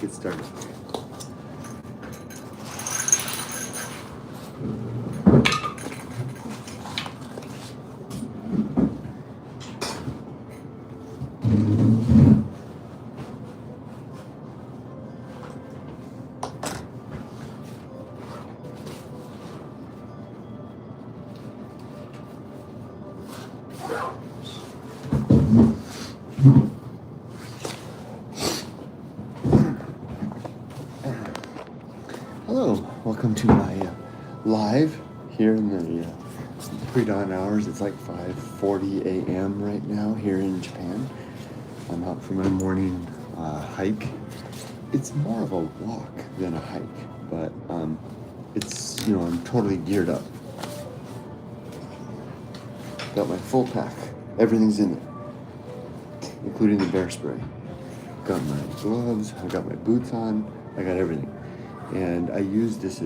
Get started. Hello, welcome to my live here in the pre-dawn hours. It's like 5:40 a.m. right now here in Japan. I'm out for my morning hike. It's more of a walk than a hike, but it's, I'm totally geared up. Got my full pack. Everything's in it, including the bear spray. Got my gloves, I got my boots on, I got everything. And I use this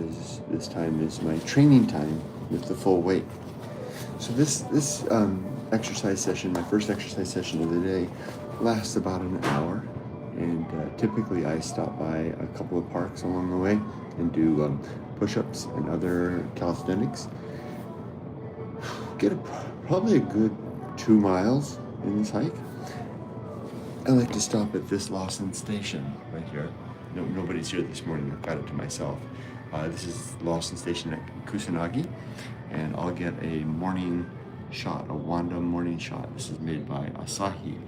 time as my training time with the full weight. So this exercise session, my first exercise session of the day, lasts about an hour. And typically I stop by a couple of parks along the way and do push-ups and other calisthenics. Get probably a good 2 miles in this hike. I like to stop at this Lawson station right here. Nobody's here this morning. I've got it to myself. This is Lawson Station at Kusanagi, and I'll get a morning shot, a Wanda morning shot. This is made by Asahi.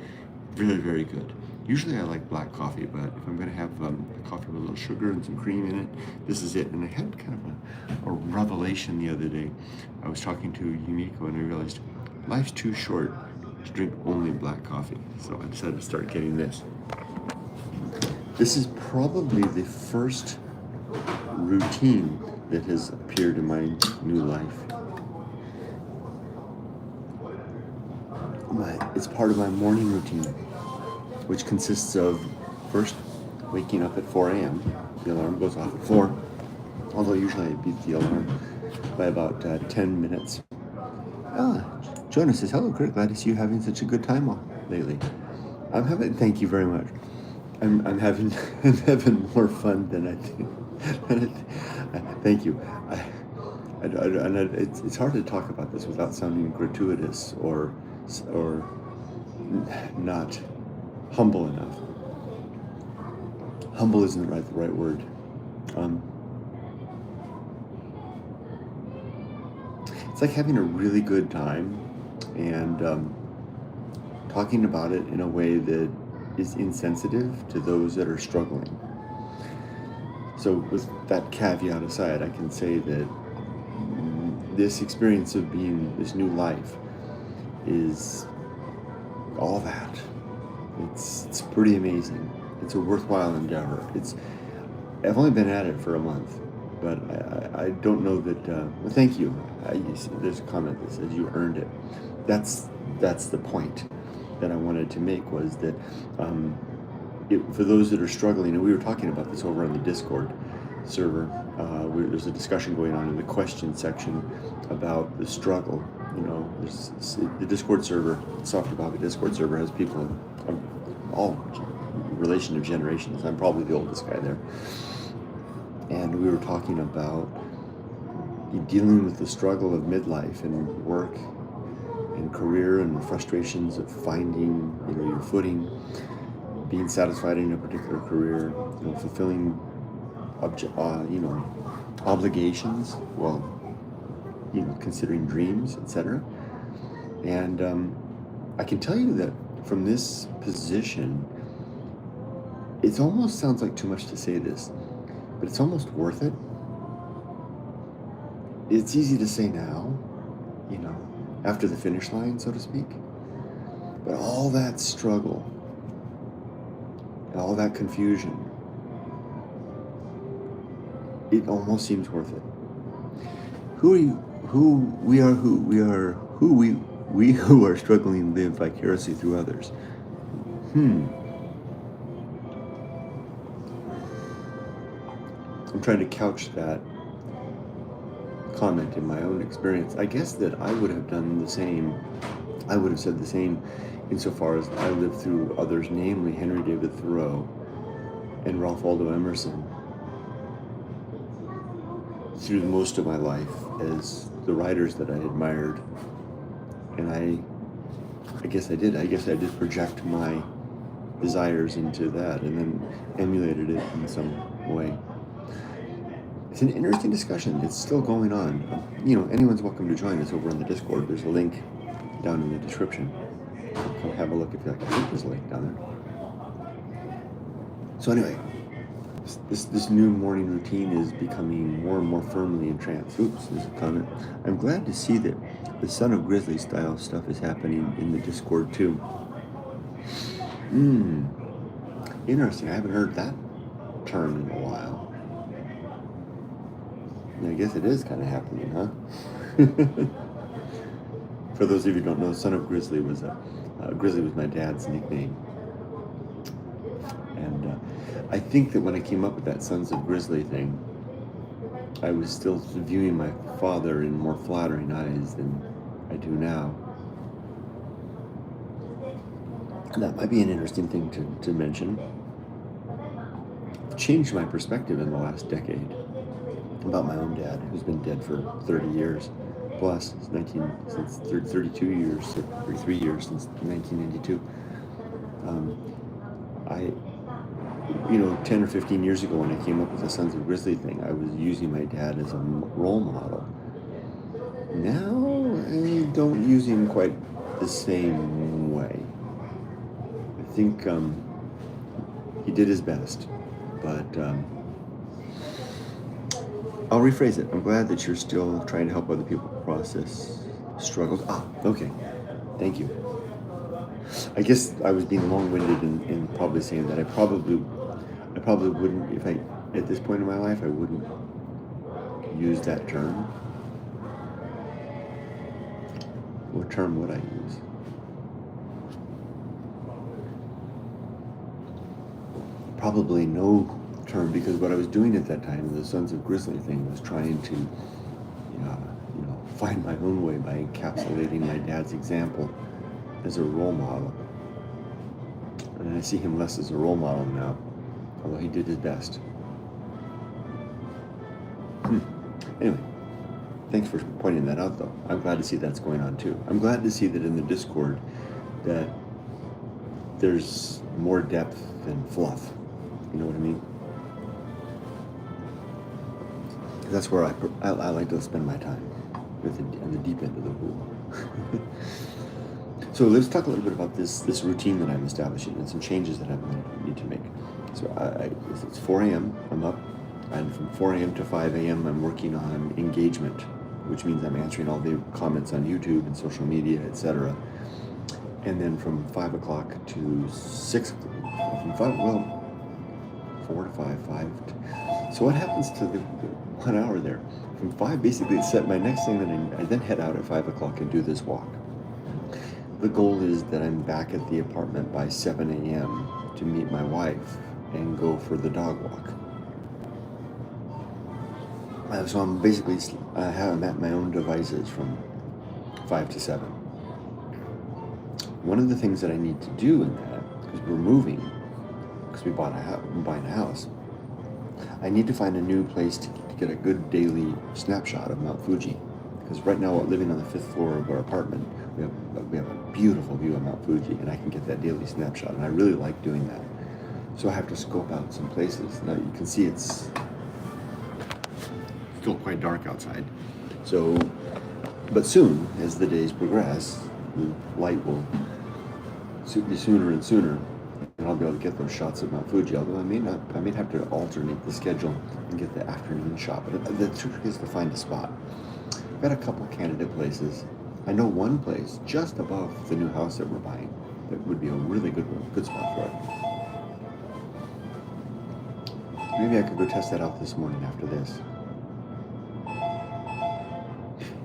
Very, very good. Usually I like black coffee, but if I'm going to have a coffee with a little sugar and some cream in it, this is it. And I had kind of a revelation the other day. I was talking to Yumiko and I realized life's too short to drink only black coffee. So I decided to start getting this. This is probably the first routine that has appeared in my new life. It's part of my morning routine, which consists of first waking up at 4 a.m. The alarm goes off at 4, although usually I beat the alarm by about 10 minutes. Jonah says, hello, Kurt, glad to see you having such a good time lately. Thank you very much. I'm having more fun than I think. Thank you. It's hard to talk about this without sounding gratuitous or not humble enough. Humble isn't the right word. It's like having a really good time and talking about it in a way that is insensitive to those that are struggling. So with that caveat aside, I can say that this experience of being this new life is all that. It's pretty amazing. It's a worthwhile endeavor. I've only been at it for a month, but I don't know that, well, thank you. There's a comment that says you earned it. That's the point that I wanted to make, was that for those that are struggling, and we were talking about this over on the Discord server, there's a discussion going on in the question section about the struggle. The Discord server, softypapa Discord server, has people of all relation of generations. I'm probably the oldest guy there. And we were talking about dealing with the struggle of midlife and work and career and frustrations of finding your footing, being satisfied in a particular career, fulfilling obligations, considering dreams, etc. And I can tell you that from this position, it almost sounds like too much to say this, but it's almost worth it. It's easy to say now, after the finish line, so to speak. But all that struggle, and all that confusion, it almost seems worth it. We who are struggling live vicariously through others. I'm trying to couch that comment in my own experience. I guess that I would have done the same. I would have said the same insofar as I lived through others, namely Henry David Thoreau and Ralph Waldo Emerson through most of my life as the writers that I admired. And I guess I did project my desires into that and then emulated it in some way. It's an interesting discussion. It's still going on. Anyone's welcome to join us over on the Discord. There's a link down in the description. Come have a look if you like. I think there's a link down there. So anyway, this new morning routine is becoming more and more firmly entrenched. Oops, there's a comment. I'm glad to see that the Son of Grizzly style stuff is happening in the Discord too. Interesting. I haven't heard that term in a while. I guess it is kind of happening, huh? For those of you who don't know, Son of Grizzly was Grizzly was my dad's nickname. And I think that when I came up with that Sons of Grizzly thing, I was still viewing my father in more flattering eyes than I do now. And that might be an interesting thing to mention. I've changed my perspective in the last decade about my own dad, who's been dead for 30 years plus, since 32 years, 33 years since 1992. 10 or 15 years ago when I came up with the Sons of Grizzly thing, I was using my dad as a role model. Now, I don't use him quite the same way. I think he did his best, but I'll rephrase it. I'm glad that you're still trying to help other people process struggles. Okay. Thank you. I guess I was being long-winded in probably saying that I probably wouldn't, if I, at this point in my life, I wouldn't use that term. What term would I use? Probably no term, because what I was doing at that time, the Sons of Grizzly thing, was trying to, find my own way by encapsulating my dad's example as a role model. And I see him less as a role model now, although he did his best. Anyway, thanks for pointing that out, though. I'm glad to see that's going on, too. I'm glad to see that in the Discord that there's more depth than fluff. You know what I mean? That's where I like to spend my time, on the deep end of the pool. So let's talk a little bit about this routine that I'm establishing and some changes that I need to make. So it's 4 a.m. I'm up, and from 4 a.m. to 5 a.m. I'm working on engagement, which means I'm answering all the comments on YouTube and social media, etc. And then from 5 o'clock to 6, from 4 to 5. So what happens to the 1 hour there? From 5, basically it's set my next thing, that I then head out at 5 o'clock and do this walk. The goal is that I'm back at the apartment by 7 a.m. to meet my wife and go for the dog walk. So I'm basically, I'm at my own devices from 5 to 7. One of the things that I need to do in that, because we're moving, because we're buying a house, I need to find a new place to get a good daily snapshot of Mount Fuji. Because right now, living on the 5th floor of our apartment, we have a beautiful view of Mount Fuji, and I can get that daily snapshot, and I really like doing that. So I have to scope out some places. Now you can see it's still quite dark outside. So, but soon, as the days progress, the light will be sooner and sooner, and I'll be able to get those shots of Mount Fuji. Although I may have to alternate the schedule and get the afternoon shot. But the trick is to find a spot. I've got a couple candidate places. I know one place just above the new house that we're buying that would be a really good spot for it. Maybe I could go test that out this morning after this.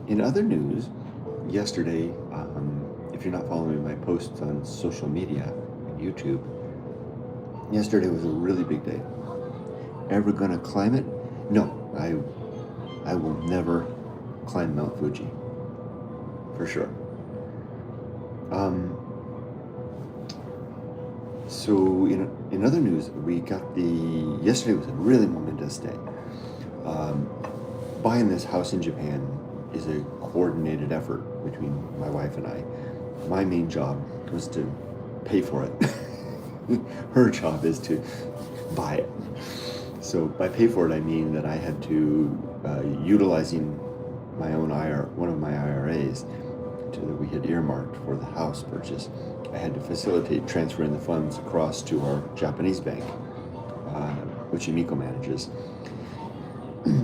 In other news, yesterday, if you're not following my posts on social media and YouTube, yesterday was a really big day. Ever gonna climb it? No, I will never climb Mount Fuji, for sure. So in other news, yesterday was a really momentous day. Buying this house in Japan is a coordinated effort between my wife and I. My main job was to pay for it. Her job is to buy it. So by pay for it, I mean that I had to, utilizing one of my IRAs that we had earmarked for the house purchase, I had to facilitate transferring the funds across to our Japanese bank, which Yumiko manages.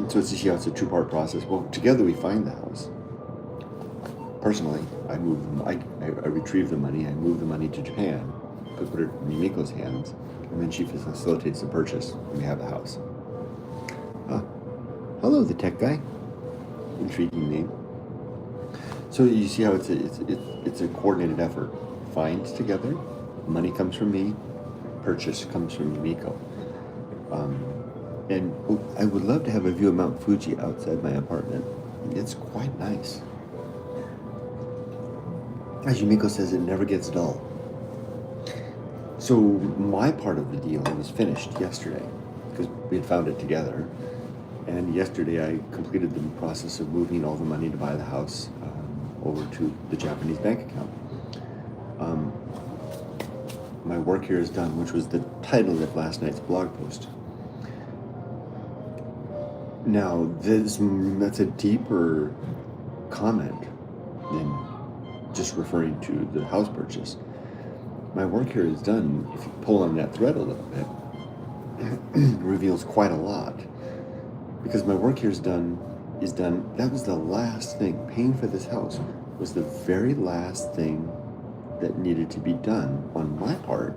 So it's a two-part process. Well, together we find the house. Personally, I retrieve the money, I move the money to Japan, put it in Yumiko's hands, and then she facilitates the purchase, and we have the house. Hello, the tech guy. Intriguing name. So you see how it's a coordinated effort. Find together, money comes from me, purchase comes from Yumiko. And I would love to have a view of Mount Fuji outside my apartment. It's quite nice. As Yumiko says, it never gets dull. So my part of the deal was finished yesterday because we had found it together. And yesterday I completed the process of moving all the money to buy the house over to the Japanese bank account. My work here is done, which was the title of last night's blog post. Now, that's a deeper comment than just referring to the house purchase. My work here is done, if you pull on that thread a little bit, reveals quite a lot. Because my work here is done, that was the last thing. Paying for this house was the very last thing that needed to be done on my part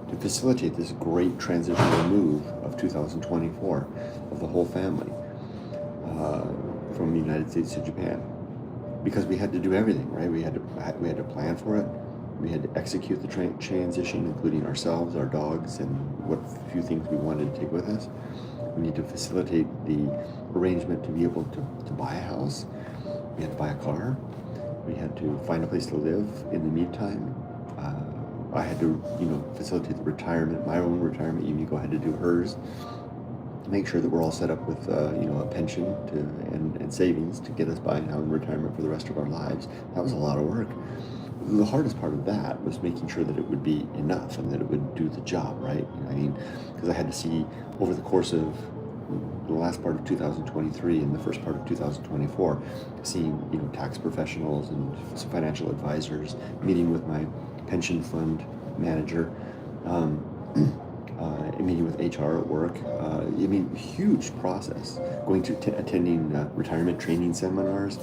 to facilitate this great transitional move of 2024 of the whole family from the United States to Japan. Because we had to do everything, right? We had to plan for it. We had to execute the transition, including ourselves, our dogs, and what few things we wanted to take with us. We need to facilitate the arrangement to be able to buy a house. We had to buy a car. We had to find a place to live in the meantime. I had to, facilitate the retirement, my own retirement. Yumiko had to do hers. Make sure that we're all set up with, a pension and savings to get us by now in retirement for the rest of our lives. That was a lot of work. The hardest part of that was making sure that it would be enough and that it would do the job, right? Because I had to see over the course of the last part of 2023 and the first part of 2024, seeing, tax professionals and some financial advisors, meeting with my pension fund manager, meeting with HR at work. Huge process. Going to attending retirement training seminars,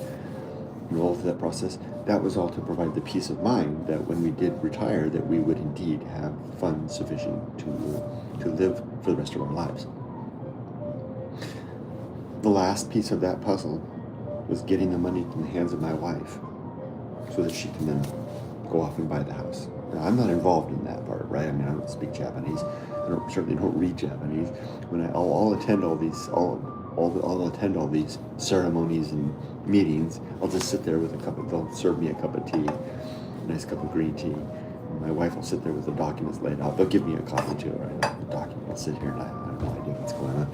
all through that process. That was all to provide the peace of mind that when we did retire, that we would indeed have funds sufficient to live for the rest of our lives. The last piece of that puzzle was getting the money in the hands of my wife so that she can then go off and buy the house. Now, I'm not involved in that part, right? I don't speak Japanese. I certainly don't read Japanese. I'll attend all these, I'll attend all these ceremonies and meetings. I'll just sit there they'll serve me a cup of tea, a nice cup of green tea. My wife will sit there with the documents laid out. They'll give me a copy too, right? The document. I'll sit here and I have no idea what's going on.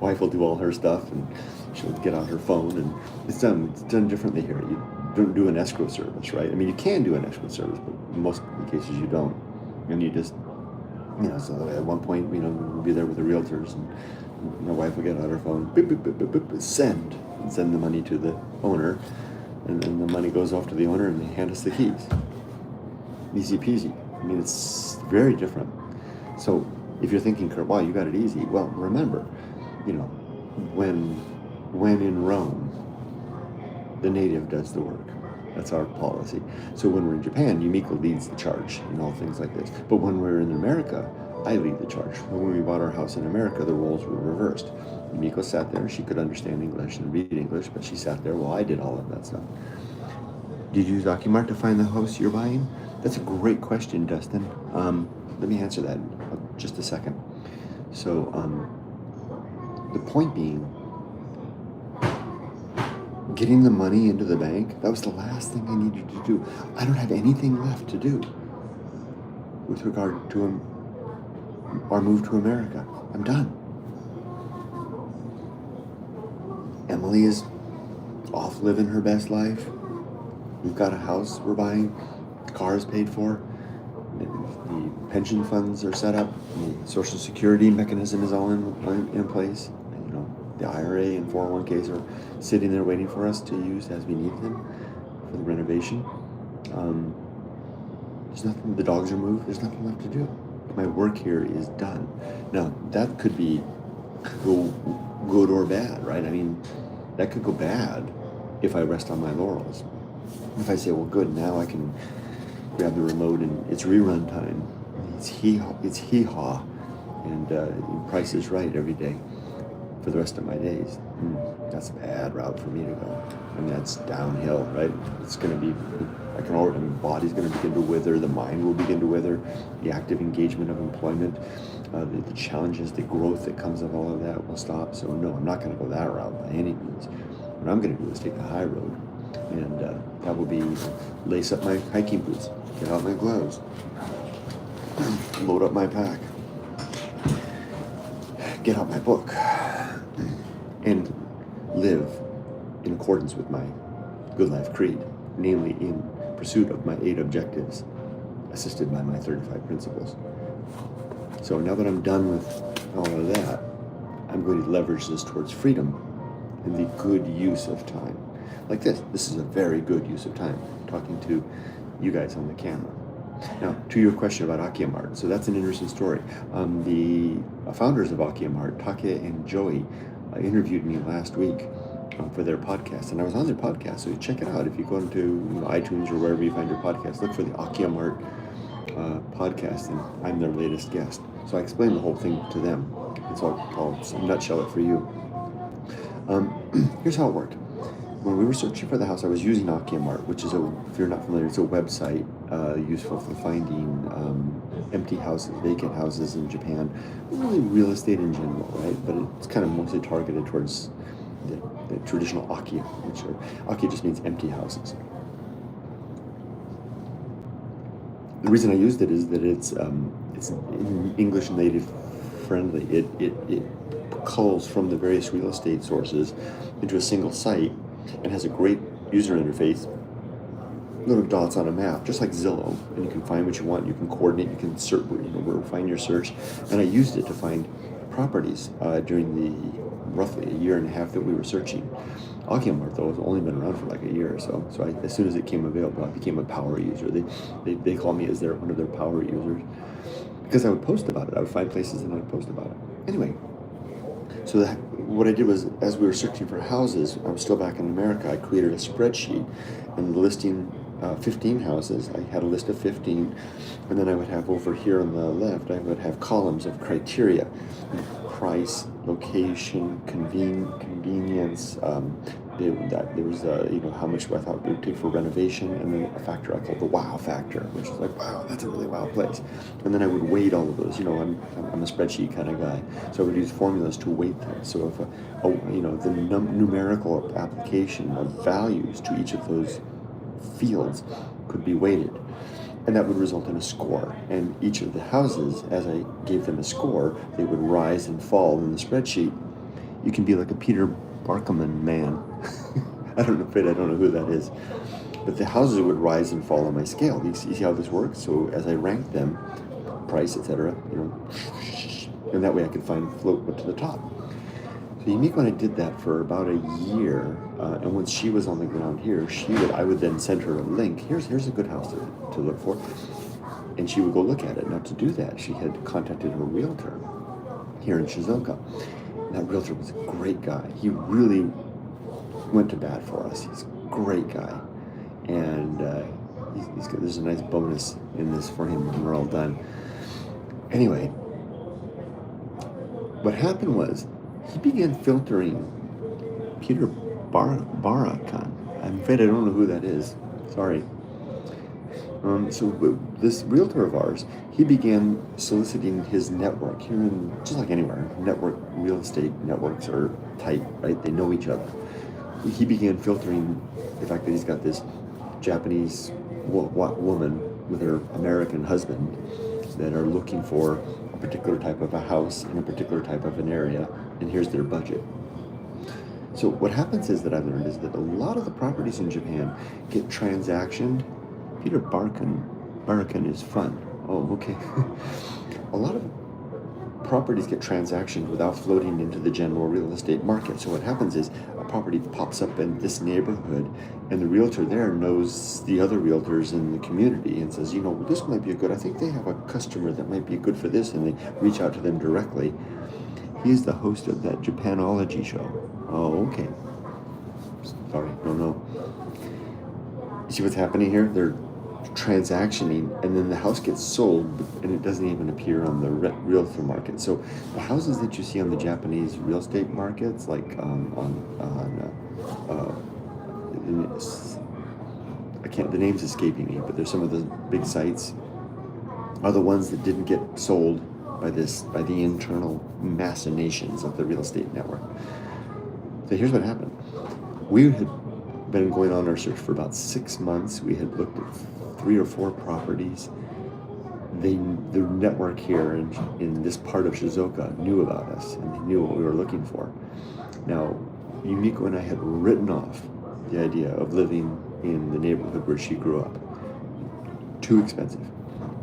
My wife will do all her stuff and she'll get on her phone, and it's done differently here. You don't do an escrow service, right? You can do an escrow service, but in most cases you don't. And you just, so at one point, we'll be there with the realtors, and my wife will get on her phone, beep, beep, beep, beep, beep, send the money to the owner, and then the money goes off to the owner, and they hand us the keys. Easy peasy. It's very different. So if you're thinking, wow, you got it easy, well, remember, when in Rome, the native does the work. That's our policy. So when we're in Japan, Yumiko leads the charge in all things like this. But when we're in America, I lead the charge. When we bought our house in America, the roles were reversed. Yumiko sat there. She could understand English and read English, but she sat there while I did all of that stuff. Did you use Akimart to find the house you're buying? That's a great question, Dustin. Let me answer that in just a second. So the point being, getting the money into the bank, that was the last thing I needed to do. I don't have anything left to do with regard to our move to America. I'm done. Emily is off living her best life. We've got a house we're buying, the car is paid for, the pension funds are set up, the Social Security mechanism is all in place. You know, the IRA and 401ks are sitting there waiting for us to use as we need them for the renovation. There's nothing, the dogs are moved, there's nothing left to do. My work here is done. Now, that could be good or bad, right? I mean, that could go bad if I rest on my laurels. If I say, well, good, now I can grab the remote and it's rerun time. It's hee-haw, and Price is Right every day for the rest of my days. That's a bad route for me to go. I mean, that's downhill, right? It's going to be, the body's going to begin to wither, the mind will begin to wither, the active engagement of employment, the challenges, the growth that comes of all of that will stop. So no, I'm not going to go that route by any means. What I'm going to do is take the high road, and that will be lace up my hiking boots, get out my gloves, load up my pack, get out my book, and live in accordance with my Good Life Creed, namely in pursuit of my 8 objectives, assisted by my 35 principles. So now that I'm done with all of that, I'm going to leverage this towards freedom and the good use of time. Like this is a very good use of time, talking to you guys on the camera. Now, to your question about Akiamart, so that's an interesting story. The founders of Akiamart, Take and Joey, interviewed me last week for their podcast, and I was on their podcast, so you check it out. If you go into iTunes or wherever you find your podcast, look for the Akiamart podcast, and I'm their latest guest. So I explained the whole thing to them, and so I'll nutshell it for you. Here's how it worked. When we were searching for the house, I was using Akiamart, which is, if you're not familiar, it's a website useful for finding empty houses, vacant houses in Japan. Really real estate in general, right? But it's kind of mostly targeted towards the traditional Aki, Aki just means empty houses. The reason I used it is that it's English native friendly. It culls from the various real estate sources into a single site and has a great user interface, little dots on a map, just like Zillow, and you can find what you want, you can coordinate, you can search, find your search, and I used it to find properties during the roughly a year and a half that we were searching. Akiamart, though, has only been around for like a year or so, so as soon as it came available, I became a power user. They call me as one of their power users, because I would post about it. I would find places and I would post about it. Anyway, so what I did was, as we were searching for houses, I was still back in America, I created a spreadsheet and listing 15 houses. I had a list of 15, and then I would have over here on the left, I would have columns of criteria: price, location, convenience. There was how much I thought it would take for renovation, and then a factor I called the wow factor, which was like, wow, that's a really wow place. And then I would weight all of those. I'm a spreadsheet kind of guy, so I would use formulas to weight them. So if the numerical application of values to each of those fields could be weighted, and that would result in a score. And each of the houses, as I gave them a score, they would rise and fall in the spreadsheet. You can be like a Peter Barkman man. I don't know who that is, but the houses would rise and fall on my scale. You see how this works? So as I ranked them, price, etc., and that way I could float to the top. So unique when I did that for about a year, and once she was on the ground here, I would then send her a link. Here's a good house to look for, and she would go look at it. Now, to do that, she had contacted her realtor here in Shizuoka. And that realtor was a great guy. He really went to bat for us. He's a great guy, and there's a nice bonus in this for him when we're all done. Anyway, what happened was, he began filtering Peter Barakan. I'm afraid I don't know who that is. Sorry. So this realtor of ours, he began soliciting his network here just like anywhere, real estate networks are tight, right? They know each other. he began filtering the fact that he's got this Japanese woman with her American husband that are looking for a particular type of a house in a particular type of an area, and here's their budget. So what happens is that I learned is that a lot of the properties in Japan get transactioned. Peter Barkin is fun. Oh, okay. A lot of properties get transactioned without floating into the general real estate market. So what happens is a property pops up in this neighborhood, and the realtor there knows the other realtors in the community and says, this might be I think they have a customer that might be good for this, and they reach out to them directly. He's the host of that Japanology show. Oh, okay. Sorry, no. You see what's happening here? They're transactioning, and then the house gets sold, and it doesn't even appear on the realtor market. So the houses that you see on the Japanese real estate markets, like the name's escaping me, but there's some of the big sites are the ones that didn't get sold by the internal machinations of the real estate network. So here's what happened. We had been going on our search for about 6 months. We had looked at 3 or 4 properties. The network here in this part of Shizuoka knew about us, and they knew what we were looking for. Now, Yumiko and I had written off the idea of living in the neighborhood where she grew up. Too expensive.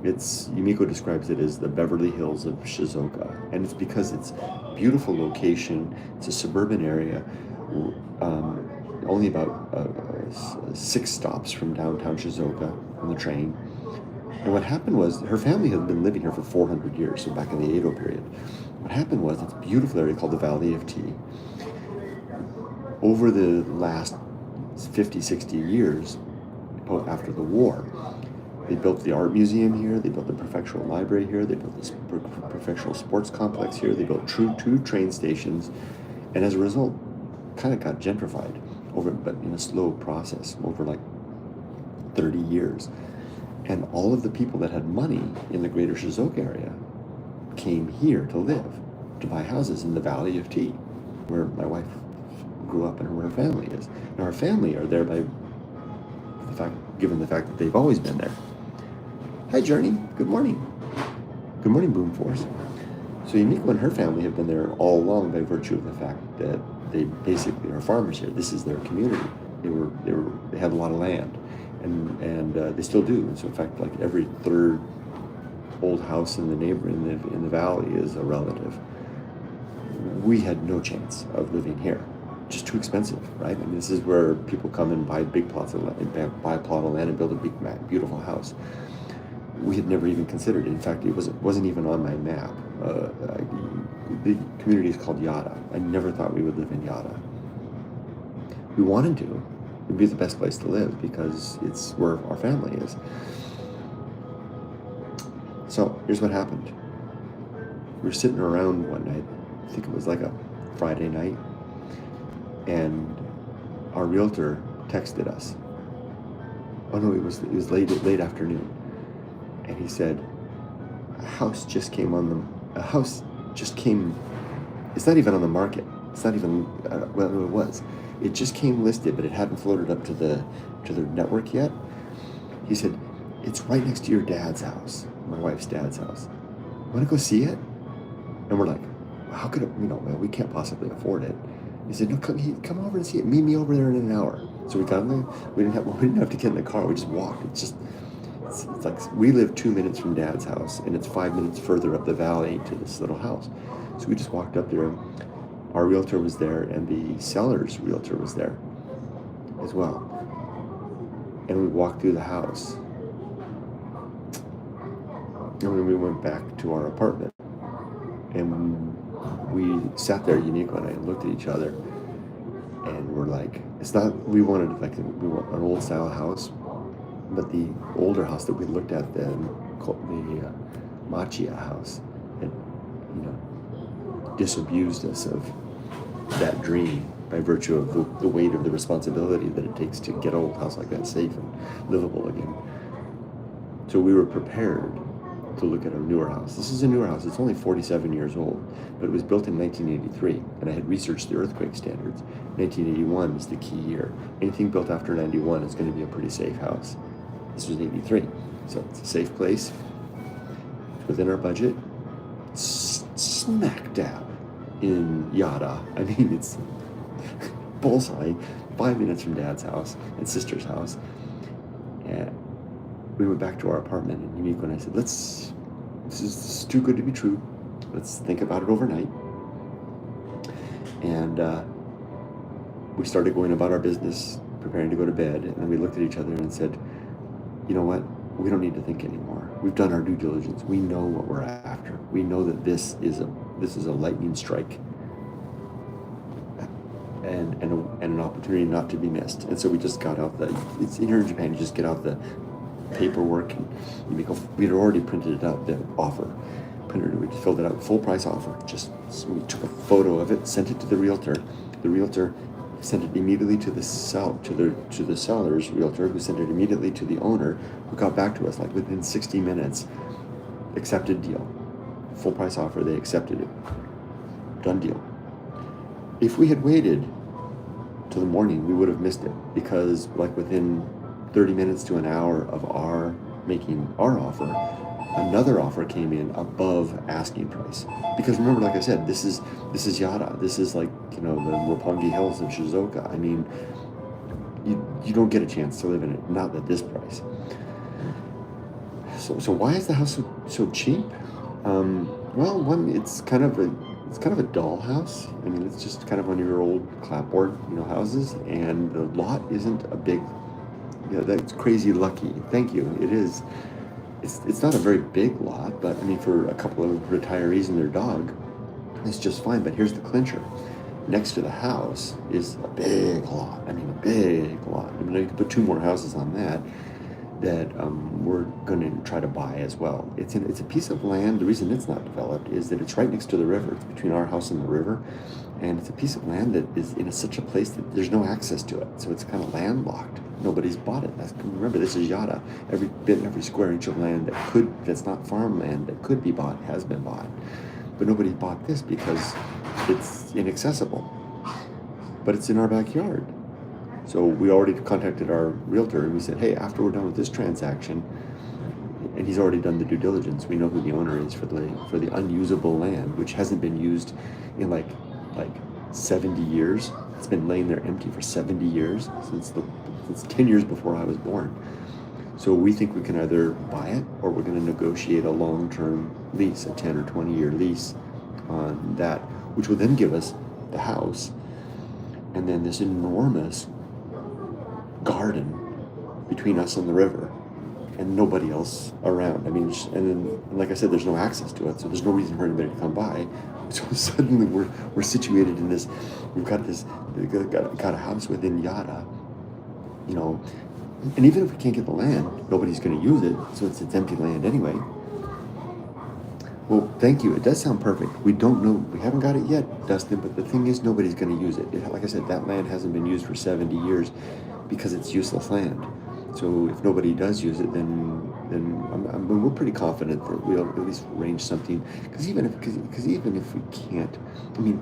Yumiko describes it as the Beverly Hills of Shizuoka, and it's because it's a beautiful location. It's a suburban area, only about 6 stops from downtown Shizuoka on the train. And what happened was, her family had been living here for 400 years, so back in the Edo period. What happened was, it's a beautiful area called the Valley of Tea. Over the last 50, 60 years, after the war, they built the art museum here, they built the prefectural library here, they built the prefectural sports complex here, they built 2 train stations, and as a result, kind of got gentrified but in a slow process over like 30 years. And all of the people that had money in the greater Shizuoka area came here to live, to buy houses in the Valley of Tea, where my wife grew up and where her family is. And our family are there given the fact that they've always been there. Hi, Journey. Good morning. Good morning, Boom Force. So Yumiko and her family have been there all along by virtue of the fact that they basically are farmers here. This is their community. They had a lot of land, and they still do. And so, in fact, like every 3rd old house in the valley is a relative. We had no chance of living here. Just too expensive, right? And this is where people come and buy big plots of land, buy a plot of land and build a big, beautiful house. We had never even considered it. In fact, it wasn't even on my map. The community is called Yada. I never thought we would live in Yada. We wanted to. It would be the best place to live because it's where our family is. So here's what happened. We were sitting around one night. I think it was like a Friday night, and our realtor texted us. Oh no, it was late afternoon, and he said, a house just came. It's not even on the market. It's not even it was. It just came listed, but it hadn't floated up to the network yet. He said, it's right next to your dad's house, my wife's dad's house. Want to go see it? And we're like, how could it? We can't possibly afford it. He said, no, come over and see it. Meet me over there in an hour. So we got in there. We didn't have to get in the car. We just walked. It's like we live 2 minutes from Dad's house, and it's 5 minutes further up the valley to this little house. So we just walked up there. Our realtor was there, and the seller's realtor was there as well. And we walked through the house. And then we went back to our apartment. And we sat there, Yumiko and I, and looked at each other. And we're like, we wanted an old style house. But the older house that we looked at then, the Machia house, had, disabused us of that dream by virtue of the weight of the responsibility that it takes to get an old house like that safe and livable again. So we were prepared to look at a newer house. This is a newer house. It's only 47 years old, but it was built in 1983, and I had researched the earthquake standards. 1981 is the key year. Anything built after 91 is going to be a pretty safe house. This was 83, so it's a safe place. It's within our budget. It's smack dab in Yada. I mean, it's bullseye, 5 minutes from Dad's house and Sister's house. And we went back to our apartment, and Yumiko and I said, this is too good to be true. Let's think about it overnight. And we started going about our business, preparing to go to bed, and then we looked at each other and said, you know what? We don't need to think anymore. We've done our due diligence. We know what we're after. We know that this is a lightning strike and an opportunity not to be missed. And so we just got out it's here in Japan, you just get out the paperwork, and we had already printed it out, the offer. We just filled it out, full price offer. We took a photo of it, sent it to the realtor. The realtor sent it immediately to the seller's realtor, who sent it immediately to the owner, who got back to us like within 60 minutes. Accepted deal. Full price offer, they accepted it. Done deal. If we had waited till the morning, we would have missed it, because like within 30 minutes to an hour of our making our offer, another offer came in above asking price. Because remember, like I said, this is Yada. This is like, the Roppongi Hills of Shizuoka. I mean, you don't get a chance to live in it, not at this price. So why is the house so cheap? Well, one, it's kind of a doll house. I mean, it's just kind of one of your old clapboard, houses, and the lot isn't a big. That's crazy lucky. Thank you. It is. It's not a very big lot, but I mean, for a couple of retirees and their dog, it's just fine. But here's the clincher. Next to the house is a big lot. I mean, a big lot. I mean, you could put 2 more houses on that we're going to try to buy as well. It's a piece of land. The reason it's not developed is that it's right next to the river. It's between our house and the river, and it's a piece of land that is in such a place that there's no access to it. So it's kind of landlocked. Nobody's bought it. Remember, this is Yada. Every square inch of land that's not farmland that could be bought has been bought, but nobody bought this because it's inaccessible. But it's in our backyard. So we already contacted our realtor, and we said, hey, after we're done with this transaction, and he's already done the due diligence, we know who the owner is for the unusable land, which hasn't been used in like 70 years. It's been laying there empty for 70 years, since 10 years before I was born. So we think we can either buy it, or we're going to negotiate a long-term lease, a 10 or 20-year lease on that, which will then give us the house, and then this enormous garden between us and the river, and nobody else around. I mean, and like I said, there's no access to it, so there's no reason for anybody to come by. So suddenly we're situated in this. We've got a house within Yada, and even if we can't get the land, nobody's going to use it, so it's empty land anyway. Well, thank you. It does sound perfect. We don't know. We haven't got it yet, Dustin, but the thing is, nobody's going to use it. Like I said, that land hasn't been used for 70 years because it's useless land. So if nobody does use it, then we're pretty confident that we'll at least arrange something. Because even if we can't, I mean,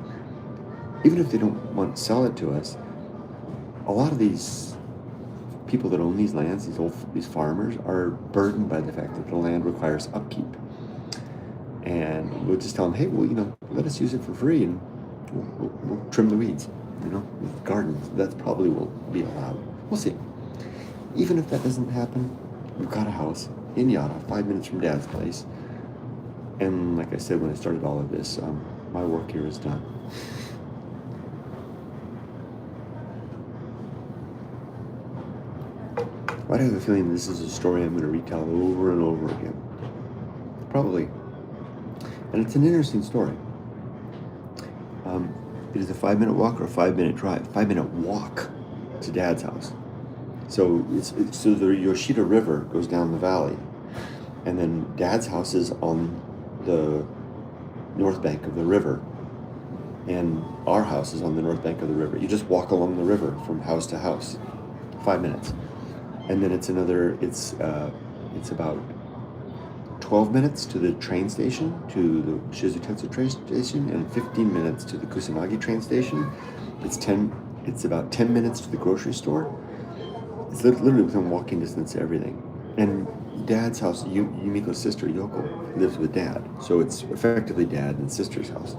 even if they don't want to sell it to us, a lot of these people that own these lands, these farmers, are burdened by the fact that the land requires upkeep. And we'll just tell them, hey, well, let us use it for free, and we'll trim the weeds, with gardens. That probably will be allowed. We'll see. Even if that doesn't happen, we've got a house in Yada, 5 minutes from Dad's place. And like I said when I started all of this, my work here is done. Why do I have a feeling this is a story I'm going to retell over and over again? Probably. And it's an interesting story. It is a 5-minute walk or a 5-minute drive. 5-minute walk to Dad's house. So so the Yoshida River goes down the valley, and then Dad's house is on the north bank of the river, and our house is on the north bank of the river. You just walk along the river from house to house, 5 minutes, and then it's about 12 minutes to the train station, to the Shizutetsu train station, and 15 minutes to the Kusanagi train station. It's about 10 minutes to the grocery store. It's literally within walking distance to everything. And Dad's house, Yumiko's sister, Yoko, lives with Dad. So it's effectively Dad and sister's house.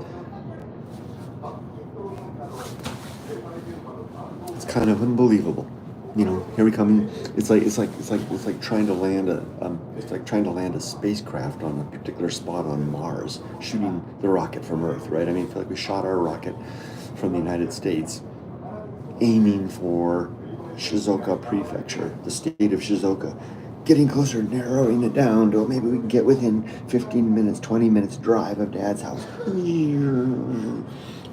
It's kind of unbelievable. Here we come. It's like trying to land a spacecraft on a particular spot on Mars, shooting the rocket from Earth, right? I feel like we shot our rocket from the United States, aiming for Shizuoka Prefecture, the state of Shizuoka, getting closer, narrowing it down to maybe we can get within 15 minutes, 20 minutes drive of Dad's house. And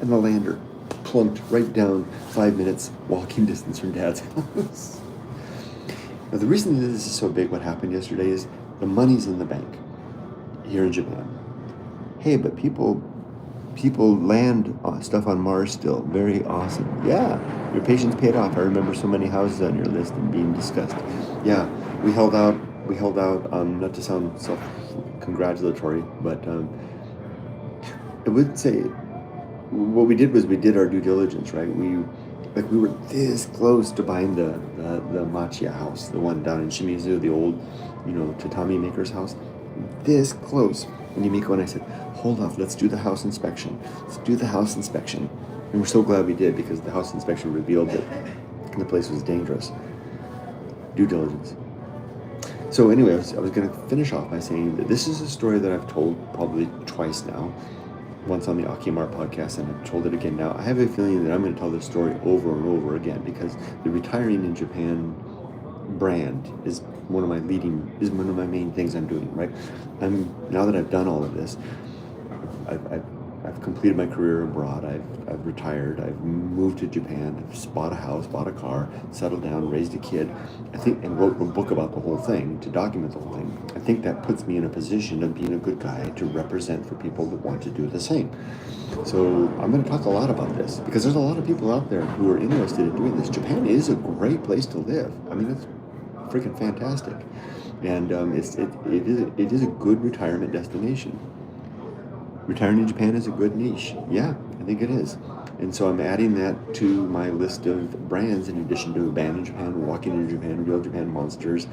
the lander plunked right down 5 minutes walking distance from Dad's house. Now, the reason that this is so big, what happened yesterday, is the money's in the bank here in Japan. Hey, but people land stuff on Mars still. Very awesome. Yeah, your patience paid off. I remember so many houses on your list and being discussed. Yeah, we held out, not to sound self-congratulatory, but I would say what we did was we did our due diligence, right? We were this close to buying the Machiya house, the one down in Shimizu, the old, tatami maker's house. This close. And Yumiko and I said, hold off, let's do the house inspection. And we're so glad we did, because the house inspection revealed that the place was dangerous. Due diligence. So anyway, I was going to finish off by saying that this is a story that I've told probably twice now. Once on the Akimar podcast, and I've told it again now. I have a feeling that I'm going to tell this story over and over again, because the Retiring in Japan brand is one of my main things I'm doing, right? Now that I've done all of this, I've completed my career abroad. I've retired. I've moved to Japan. I've bought a house, bought a car, settled down, raised a kid. And wrote a book about the whole thing, to document the whole thing. I think that puts me in a position of being a good guy to represent for people that want to do the same. So I'm going to talk a lot about this, because there's a lot of people out there who are interested in doing this. Japan is a great place to live. It's freaking fantastic, and it is a good retirement destination. Retiring in Japan is a good niche. Yeah, I think it is. And so I'm adding that to my list of brands, in addition to Band in Japan, Walking in Japan, Real Japan Monsters,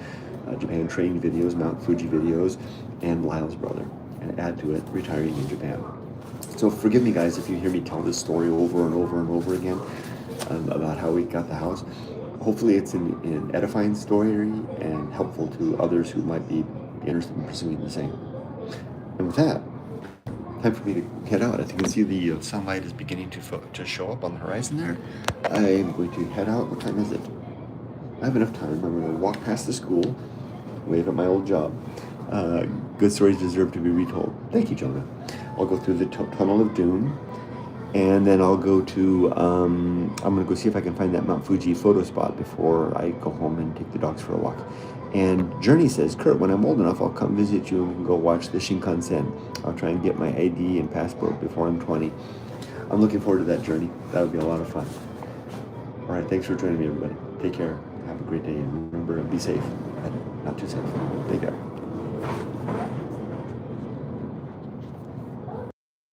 Japan Train videos, Mount Fuji videos, and Lyle's brother. And add to it Retiring in Japan. So forgive me, guys, if you hear me tell this story over and over and over again about how we got the house. Hopefully it's an edifying story and helpful to others who might be interested in pursuing the same. And with that, time for me to head out. As you can see, the sunlight is beginning to show up on the horizon there. I'm going to head out. What time is it? I have enough time. I'm going to walk past the school, wave at my old job. Good stories deserve to be retold. Thank you, Jonah. I'll go through the Tunnel of Doom, and then I'll go to, I'm going to go see if I can find that Mount Fuji photo spot before I go home and take the dogs for a walk. And Journey says, Kurt, when I'm old enough, I'll come visit you and we can go watch the Shinkansen. I'll try and get my ID and passport before I'm 20. I'm looking forward to that, Journey. That would be a lot of fun. All right, thanks for joining me, everybody. Take care. Have a great day. And remember, be safe. Not too safe. Take care.